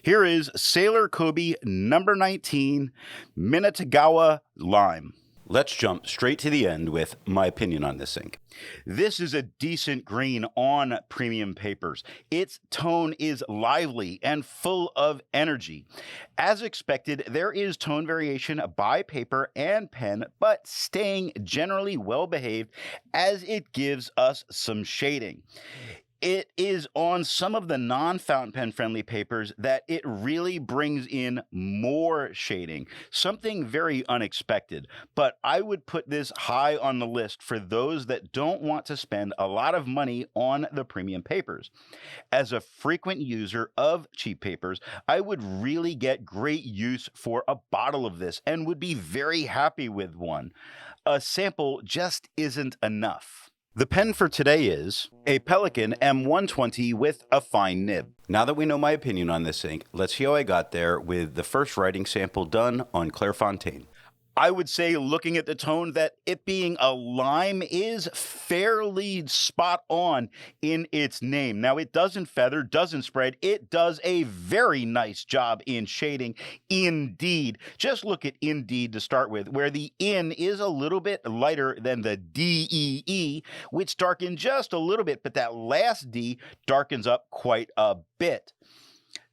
Here is Sailor Kobe number 19, Minatogawa Lime. Let's jump straight to the end with my opinion on this ink. This is a decent green on premium papers. Its tone is lively and full of energy. As expected, there is tone variation by paper and pen, but staying generally well behaved as it gives us some shading. It is on some of the non-fountain pen friendly papers that it really brings in more shading, something very unexpected. But I would put this high on the list for those that don't want to spend a lot of money on the premium papers. As a frequent user of cheap papers, I would really get great use for a bottle of this and would be very happy with one. A sample just isn't enough. The pen for today is a Pelikan M120 with a fine nib. Now that we know my opinion on this ink, let's see how I got there with the first writing sample done on Clairfontaine. I would say, looking at the tone, that it being a lime is fairly spot on in its name. Now, it doesn't feather, doesn't spread. It does a very nice job in shading, indeed. Just look at indeed to start with, where the in is a little bit lighter than the DEE, which darken just a little bit, but that last D darkens up quite a bit.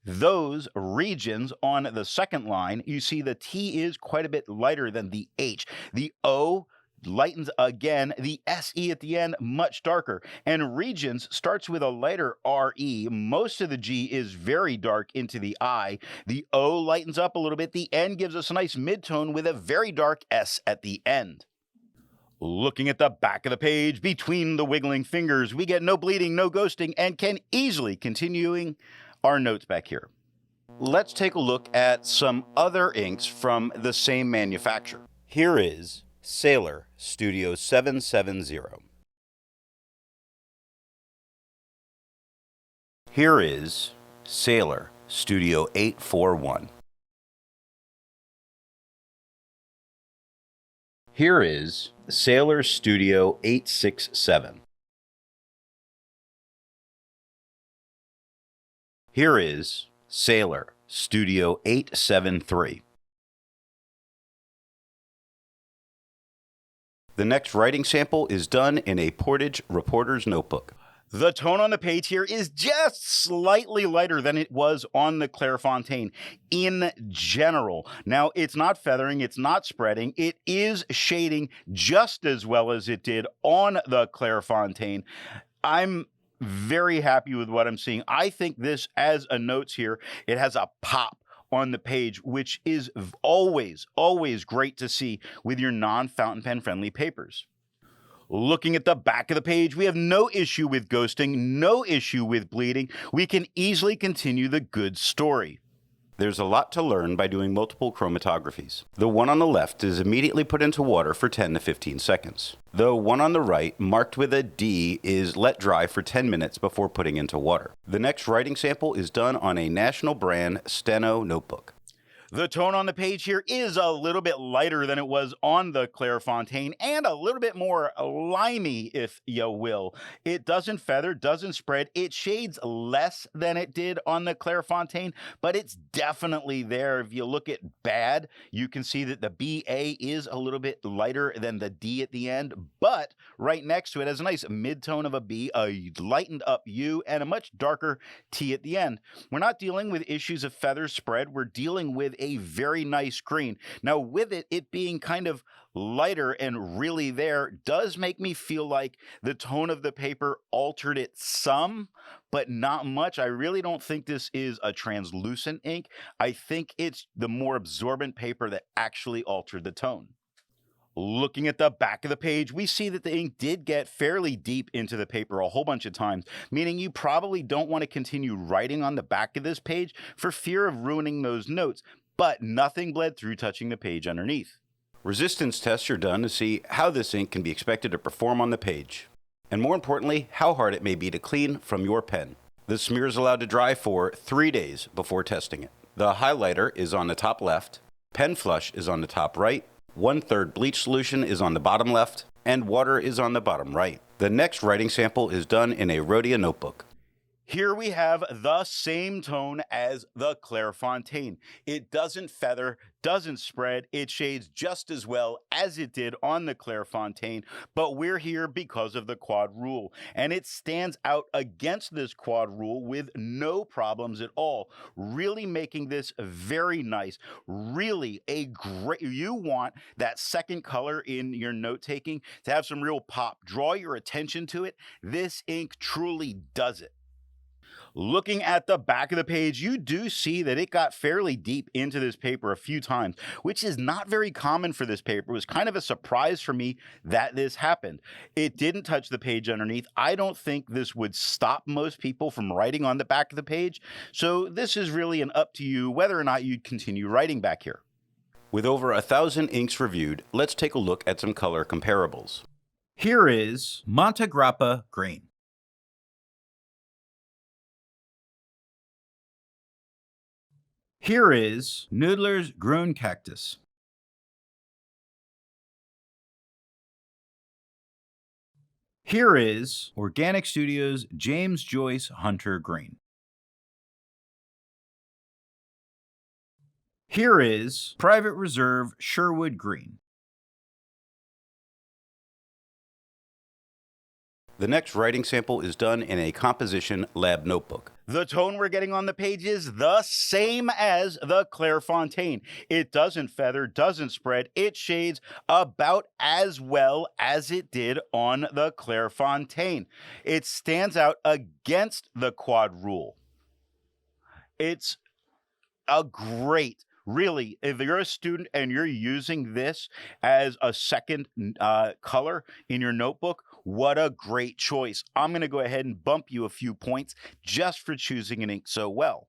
Those regions on the second line, you see the T is quite a bit lighter than the H. The O lightens again, the SE at the end much darker, and regions starts with a lighter RE. Most of the G is very dark into the I. The O lightens up a little bit. The N gives us a nice midtone with a very dark S at the end. Looking at the back of the page, between the wiggling fingers, we get no bleeding, no ghosting, and can easily continuing our notes back here. Let's take a look at some other inks from the same manufacturer. Here is Sailor Studio 770. Here is Sailor Studio 841. Here is Sailor Studio 867. Here is Sailor Studio 873. The next writing sample is done in a Portage reporter's notebook. The tone on the page here is just slightly lighter than it was on the Clairfontaine in general. Now, it's not feathering, it's not spreading, it is shading just as well as it did on the Clairfontaine. I'm very happy with what I'm seeing. I think this, as a notes here, it has a pop on the page, which is always great to see with your non-fountain pen friendly papers. Looking at the back of the page, we have no issue with ghosting, no issue with bleeding. We can easily continue the good story. There's a lot to learn by doing multiple chromatographies. The one on the left is immediately put into water for 10 to 15 seconds. The one on the right, marked with a D, is let dry for 10 minutes before putting into water. The next writing sample is done on a national brand Steno notebook. The tone on the page here is a little bit lighter than it was on the Clairfontaine and a little bit more limey, if you will. It doesn't feather, doesn't spread. It shades less than it did on the Clairfontaine, but it's definitely there. If you look at bad, you can see that the BA is a little bit lighter than the D at the end, but right next to it has a nice mid-tone of a B, a lightened up U, and a much darker T at the end. We're not dealing with issues of feather spread. We're dealing with a very nice green. Now, with it being kind of lighter and really there, does make me feel like the tone of the paper altered it some, but not much. I really don't think this is a translucent ink. I think it's the more absorbent paper that actually altered the tone. Looking at the back of the page, we see that the ink did get fairly deep into the paper a whole bunch of times, meaning you probably don't want to continue writing on the back of this page for fear of ruining those notes, but nothing bled through touching the page underneath. Resistance tests are done to see how this ink can be expected to perform on the page, and more importantly, how hard it may be to clean from your pen. The smear is allowed to dry for 3 days before testing it. The highlighter is on the top left, pen flush is on the top right, 1/3 bleach solution is on the bottom left, and water is on the bottom right. The next writing sample is done in a Rhodia notebook. Here we have the same tone as the Clairefontaine. It doesn't feather, doesn't spread, it shades just as well as it did on the Clairefontaine, but we're here because of the quad rule, and it stands out against this quad rule with no problems at all, really making this very nice. Really a great, you want that second color in your note taking to have some real pop, draw your attention to it. This ink truly does it. Looking at the back of the page, you do see that it got fairly deep into this paper a few times, which is not very common for this paper. It was kind of a surprise for me that this happened. It didn't touch the page underneath. I don't think this would stop most people from writing on the back of the page. So this is really an up to you whether or not you'd continue writing back here. With over 1,000 inks reviewed, let's take a look at some color comparables. Here is Montegrappa Green. Here is Noodler's Grown Cactus. Here is Organic Studios James Joyce Hunter Green. Here is Private Reserve Sherwood Green. The next writing sample is done in a composition lab notebook. The tone we're getting on the page is the same as the Clairefontaine. It doesn't feather, doesn't spread, it shades about as well as it did on the Clairefontaine. It stands out against the quad rule. It's a great, really, if you're a student and you're using this as a second color in your notebook, what a great choice. I'm going to go ahead and bump you a few points just for choosing an ink so well.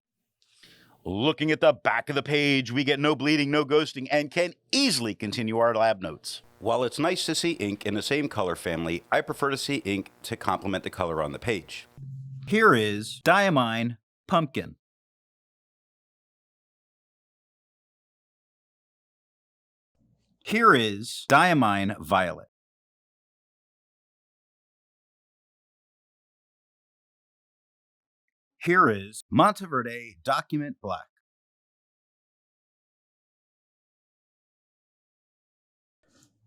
Looking at the back of the page, we get no bleeding, no ghosting, and can easily continue our lab notes. While it's nice to see ink in the same color family, I prefer to see ink to complement the color on the page. Here is Diamine Pumpkin. Here is Diamine Violet. Here is Monteverde Document Black.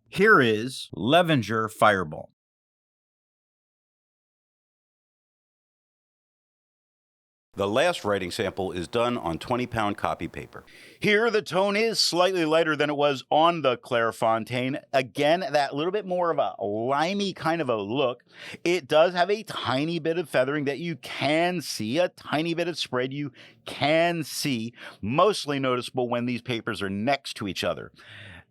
Here is Levenger Fireball. The last writing sample is done on 20-pound copy paper. Here, the tone is slightly lighter than it was on the Clairefontaine. Again, that little bit more of a limey kind of a look. It does have a tiny bit of feathering that you can see, a tiny bit of spread you can see, mostly noticeable when these papers are next to each other.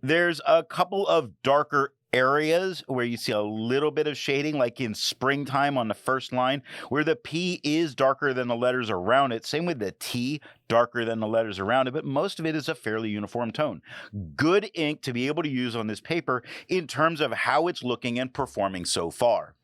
There's a couple of darker areas where you see a little bit of shading, like in Springtime on the first line, where the P is darker than the letters around it. Same with the T, darker than the letters around it, but most of it is a fairly uniform tone. Good ink to be able to use on this paper in terms of how it's looking and performing so far.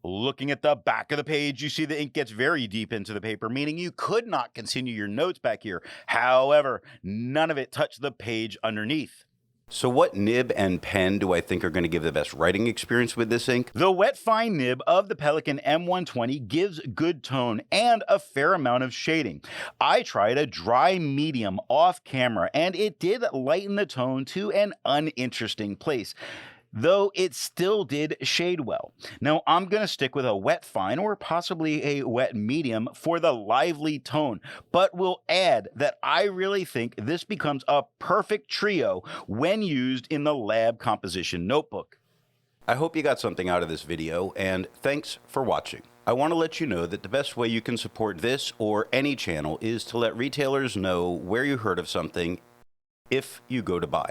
Looking at the back of the page, you see the ink gets very deep into the paper, meaning you could not continue your notes back here. However, none of it touched the page underneath. So what nib and pen do I think are going to give the best writing experience with this ink? The wet fine nib of the Pelikan M120 gives good tone and a fair amount of shading. I tried a dry medium off camera and it did lighten the tone to an uninteresting place, though it still did shade well. Now I'm going to stick with a wet fine or possibly a wet medium for the lively tone, but will add that I really think this becomes a perfect trio when used in the lab composition notebook. I hope you got something out of this video, and thanks for watching. I want to let you know that the best way you can support this or any channel is to let retailers know where you heard of something if you go to buy.